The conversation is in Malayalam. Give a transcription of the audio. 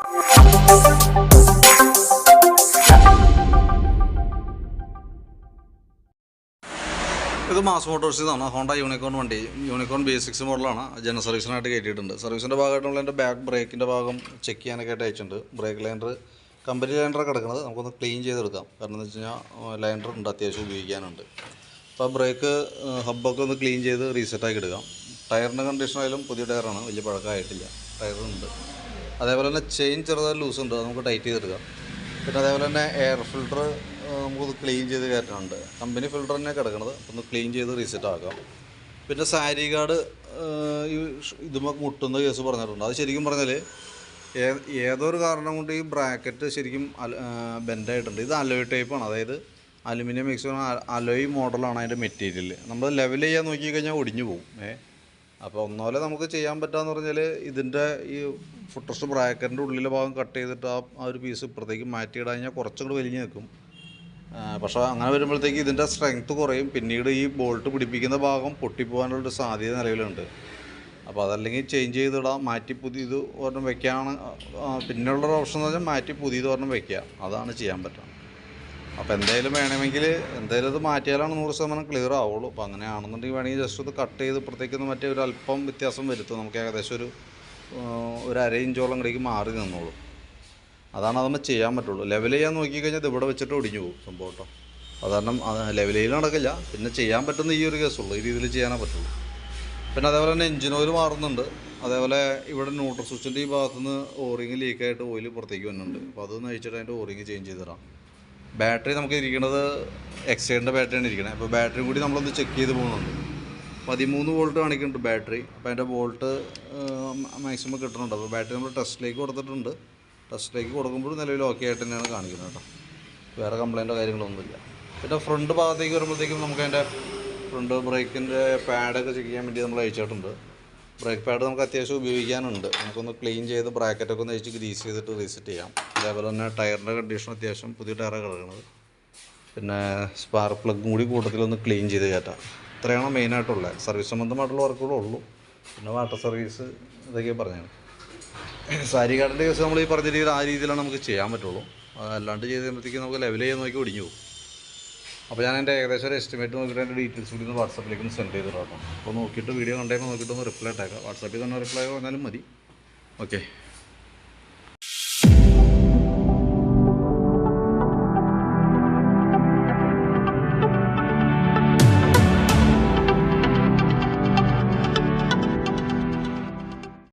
ഇത് മാസ് മോട്ടോഴ്സിൽ നിന്നാണ് ഹോണ്ട യൂണിക്കോൺ വണ്ടി. യൂണിക്കോൺ B6 മോഡലാണ്. ജനറൽ സർവീസിനായിട്ട് കയറ്റിയിട്ടുണ്ട്. സർവീസിൻ്റെ ഭാഗമായിട്ടുള്ള എൻ്റെ ബാക്ക് ബ്രേക്കിൻ്റെ ഭാഗം ചെക്ക് ചെയ്യാനൊക്കെ ആയിട്ട് അയച്ചിട്ടുണ്ട്. ബ്രേക്ക് ലൈൻഡർ കമ്പനി ലൈൻഡറൊക്കെ കിടക്കുന്നത് നമുക്കൊന്ന് ക്ലീൻ ചെയ്തെടുക്കാം. കാരണം എന്ന് വെച്ച് കഴിഞ്ഞാൽ ലൈൻഡർ ഉണ്ട്, അത്യാവശ്യം ഉപയോഗിക്കാനുണ്ട്. അപ്പോൾ ബ്രേക്ക് ഹബ്ബൊക്കെ ഒന്ന് ക്ലീൻ ചെയ്ത് റീസെറ്റാക്കി എടുക്കാം. ടയറിൻ്റെ കണ്ടീഷനായാലും പുതിയ ടയറാണ്, വലിയ പഴക്കമായിട്ടില്ല, ടയറുണ്ട്. അതേപോലെ തന്നെ ചെയിൻ ചെറുതായി ലൂസ് ഉണ്ട്, അത് നമുക്ക് ടൈറ്റ് ചെയ്തെടുക്കാം. പിന്നെ അതേപോലെ തന്നെ എയർ ഫിൽട്ടർ നമുക്കൊന്ന് ക്ലീൻ ചെയ്ത് കയറ്റാനുണ്ട്. കമ്പനി ഫിൽട്ടർ തന്നെ കിടക്കുന്നത്, ഒന്ന് ക്ലീൻ ചെയ്ത് റീസെറ്റ് ആക്കാം. പിന്നെ സാരി ഗാർഡ് ഇതുമ്പോൾ മുട്ടുന്ന കേസ് പറഞ്ഞിട്ടുണ്ട്. അത് ശരിക്കും പറഞ്ഞാൽ ഏതൊരു കാരണം കൊണ്ട് ഈ ബ്രാക്കറ്റ് ശരിക്കും ബെൻഡായിട്ടുണ്ട്. ഇത് അലോയ് ടൈപ്പാണ്, അതായത് അലുമിനിയം മിക്സ് അലോയ് മോഡലാണ് അതിൻ്റെ മെറ്റീരിയൽ. നമ്മൾ ലെവൽ ചെയ്യാൻ നോക്കിക്കഴിഞ്ഞാൽ ഒടിഞ്ഞു പോകും. അപ്പോൾ ഒന്നുപോലെ നമുക്ക് ചെയ്യാൻ പറ്റാന്ന് പറഞ്ഞാൽ ഇതിൻ്റെ ഈ ഫുട്രസ്റ്റ് ബ്രാക്കറ്റിൻ്റെ ഉള്ളിലെ ഭാഗം കട്ട് ചെയ്തിട്ട് ആ ഒരു പീസ് ഇപ്പുറത്തേക്ക് മാറ്റിയിടാൻ കഴിഞ്ഞാൽ കുറച്ചും കൂടി വലിഞ്ഞ് നിൽക്കും. പക്ഷേ അങ്ങനെ വരുമ്പോഴത്തേക്ക് ഇതിൻ്റെ സ്ട്രെങ്ത്ത് കുറയും. പിന്നീട് ഈ ബോൾട്ട് പിടിപ്പിക്കുന്ന ഭാഗം പൊട്ടിപ്പോകാനുള്ളൊരു സാധ്യത നിലവിലുണ്ട്. അപ്പോൾ അതല്ലെങ്കിൽ ചേഞ്ച് ചെയ്തിടാം, മാറ്റി പുതിയത് ഒരെണ്ണം വെക്കുകയാണ്. പിന്നെയുള്ളൊരു ഓപ്ഷൻ എന്ന് പറഞ്ഞാൽ മാറ്റി പുതിയത് ഒരെണ്ണം വെക്കുക, അതാണ് ചെയ്യാൻ പറ്റുക. അപ്പോൾ എന്തായാലും വേണമെങ്കിൽ എന്തായാലും ഇത് മാറ്റിയാലാണ് 100% ക്ലിയർ ആവുള്ളൂ. അപ്പോൾ അങ്ങനെയാണെന്നുണ്ടെങ്കിൽ വേണമെങ്കിൽ ജസ്റ്റ് ഒന്ന് കട്ട് ചെയ്ത് ഇപ്പുറത്തേക്കൊന്ന് മറ്റേ ഒരു അല്പം വ്യത്യാസം വരുത്തും. നമുക്ക് ഏകദേശം ഒരു അര ഇഞ്ചോളം ഇങ്ങടേക്ക് മാറി നിന്നോളൂ. അതാണ് നമ്മൾ ചെയ്യാൻ പറ്റുള്ളൂ. ലെവൽ ചെയ്യാൻ നോക്കിക്കഴിഞ്ഞാൽ ഇത് ഇവിടെ വെച്ചിട്ട് ഒടിഞ്ഞു പോകും സംഭവം കേട്ടോ. കാരണം ലെവൽ ചെയ്യൽ നടക്കില്ല. പിന്നെ ചെയ്യാൻ പറ്റുന്ന ഈ ഒരു കേസുള്ളൂ, ഈ രീതിയിൽ ചെയ്യാനേ പറ്റുള്ളൂ. പിന്നെ അതേപോലെ തന്നെ എഞ്ചിൻ ഓയിൽ മാറുന്നുണ്ട്. അതേപോലെ ഇവിടെ ന്യൂട്രൽ സ്വിച്ചിൻ്റെ ഈ ഭാഗത്തുനിന്ന് ഓറിങ് ലീക്കായിട്ട് ഓയിൽ പുറത്തേക്ക് വന്നിട്ടുണ്ട്. അപ്പോൾ അതൊന്ന് അയച്ചിട്ട് അതിൻ്റെ ഓറിങ് ചേഞ്ച് ചെയ്ത് തരാം. ബാറ്ററി നമുക്ക് ഇരിക്കുന്നത് എക്സൈഡിൻ്റെ ബാറ്ററിയാണ് ഇരിക്കുന്നത്. അപ്പോൾ ബാറ്ററിയും കൂടി നമ്മളൊന്ന് ചെക്ക് ചെയ്ത് പോകുന്നുണ്ട്. 13 വോൾട്ട് കാണിക്കുന്നുണ്ട് ബാറ്ററി. അപ്പോൾ അതിൻ്റെ വോൾട്ട് മാക്സിമം കിട്ടുന്നുണ്ട്. അപ്പോൾ ബാറ്ററി നമ്മൾ ടെസ്റ്റിലേക്ക് കൊടുത്തിട്ടുണ്ട്. ടെസ്റ്റിലേക്ക് കൊടുക്കുമ്പോൾ നിലവിൽ ഓക്കെ ആയിട്ട് തന്നെയാണ് കാണിക്കുന്നത് കേട്ടോ. വേറെ കംപ്ലൈൻറ്റോ കാര്യങ്ങളൊന്നുമില്ല. പിന്നെ ഫ്രണ്ട് ഭാഗത്തേക്ക് വരുമ്പോഴത്തേക്കും നമുക്ക് അതിൻ്റെ ഫ്രണ്ട് ബ്രേക്കിൻ്റെ പാഡൊക്കെ ചെക്ക് ചെയ്യാൻ വേണ്ടി നമ്മൾ അയച്ചിട്ടുണ്ട്. ബ്രേക്ക് പാഡ് നമുക്ക് അത്യാവശ്യം ഉപയോഗിക്കാനുണ്ട്. നമുക്കൊന്ന് ക്ലീൻ ചെയ്ത് ബ്രാക്കറ്റൊക്കെ ഒന്ന് അയച്ച് ഗ്രീസ് ചെയ്തിട്ട് റീസെറ്റ് ചെയ്യാം. അതേപോലെ തന്നെ ടയറിൻ്റെ കണ്ടീഷൻ അത്യാവശ്യം പുതിയ ടയറാണ് കിടക്കുന്നത്. പിന്നെ സ്പാർക്ക് പ്ലഗും കൂടി കൂട്ടത്തിലൊന്ന് ക്ലീൻ ചെയ്ത് കയറ്റാം. ഇത്രയാണ് മെയിനായിട്ടുള്ളത്. സർവീസ് സംബന്ധമായിട്ടുള്ള വർക്കുകളേ ഉള്ളൂ. പിന്നെ വാട്ടർ സർവീസ് ഇതൊക്കെ പറഞ്ഞാണ്. സാരി കാർഡിൻ്റെ കേസ് നമ്മൾ ഈ പറഞ്ഞ രീതിയിൽ ആ രീതിയിലാണ് നമുക്ക് ചെയ്യാൻ പറ്റുള്ളൂ. അല്ലാണ്ട് ചെയ്ത് കഴിയുമ്പോഴത്തേക്കും നമുക്ക് ലെവൽ ചെയ്യാൻ നോക്കി ഒടിഞ്ഞു പോകും. അപ്പോൾ ഞാൻ എൻ്റെ ഏകദേശം ഒരു എസ്റ്റിമേറ്റ് നോക്കിയിട്ട് എൻ്റെ ഡീറ്റെയിൽസ് കൂടി ഒന്ന് വാട്സാപ്പിലേക്ക് ഒന്ന് സെൻഡ് ചെയ്തിടാം. അപ്പോൾ നോക്കിയിട്ട് വീഡിയോ കണ്ടേന്ന് നോക്കിയിട്ടൊന്ന് റിപ്ലൈ ഇട്ടേക്കാം. വാട്സാപ്പിൽ തന്നെ റിപ്ലൈ പറഞ്ഞാലും മതി. ഓക്കെ.